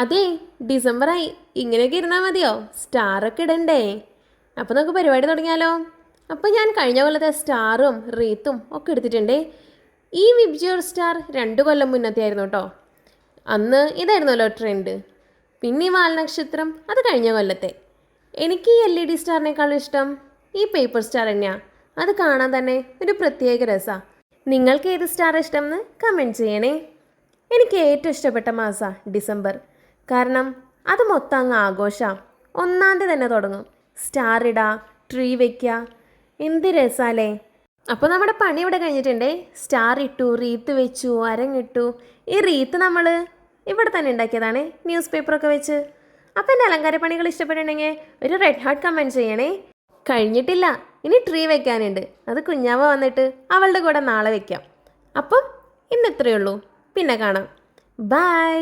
അതെ, ഡിസംബറായി. ഇങ്ങനെയൊക്കെ ഇരുന്നാൽ മതിയോ? സ്റ്റാറൊക്കെ ഇടണ്ടേ? അപ്പോൾ നമുക്ക് പരിപാടി തുടങ്ങിയാലോ? അപ്പോൾ ഞാൻ കഴിഞ്ഞ കൊല്ലത്തെ സ്റ്റാറും റീത്തും ഒക്കെ എടുത്തിട്ടുണ്ടേ. ഈ വിബ്ജിയോർ സ്റ്റാർ 2 കൊല്ലം മുന്നത്തെ ആയിരുന്നു കേട്ടോ. അന്ന് ഇതായിരുന്നല്ലോ ട്രെൻഡ്. പിന്നെ ഈ വാൽനക്ഷത്രം അത് കഴിഞ്ഞ കൊല്ലത്തെ. എനിക്ക് ഈ LED സ്റ്റാറിനേക്കാളും ഇഷ്ടം ഈ പേപ്പർ സ്റ്റാർ തന്നെയാണ്. അത് കാണാൻ തന്നെ ഒരു പ്രത്യേക രസമാണ്. നിങ്ങൾക്ക് ഏത് സ്റ്റാർ ഇഷ്ടം എന്ന് കമൻറ്റ് ചെയ്യണേ. എനിക്ക് ഏറ്റവും ഇഷ്ടപ്പെട്ട മാസമാണ് ഡിസംബർ. കാരണം അത് മൊത്തം അങ്ങ് ആഘോഷമാണ്. 1-ാം തീയതി തന്നെ തുടങ്ങും. സ്റ്റാർ ഇടുക, ട്രീ വയ്ക്കുക, എന്ത് രസാലേ. അപ്പോൾ നമ്മുടെ പണി ഇവിടെ കഴിഞ്ഞിട്ടുണ്ടേ. സ്റ്റാർ ഇട്ടു, റീത്ത് വെച്ചു, അരങ്ങിട്ടു. ഈ റീത്ത് നമ്മൾ ഇവിടെ തന്നെ ഉണ്ടാക്കിയതാണ്, ന്യൂസ് പേപ്പറൊക്കെ വെച്ച്. അപ്പോൾ എൻ്റെ അലങ്കാര പണികൾ ഇഷ്ടപ്പെട്ടിട്ടുണ്ടെങ്കിൽ ഒരു റെഡ് ഹാർട്ട് കമൻറ്റ് ചെയ്യണേ. കഴിഞ്ഞിട്ടില്ല, ഇനി ട്രീ വെക്കാനുണ്ട്. അത് കുഞ്ഞാവ വന്നിട്ട് അവളുടെ കൂടെ നാളെ വെക്കാം. അപ്പം ഇന്ന് ഇത്രയേ ഉള്ളൂ. പിന്നെ കാണാം. ബൈ.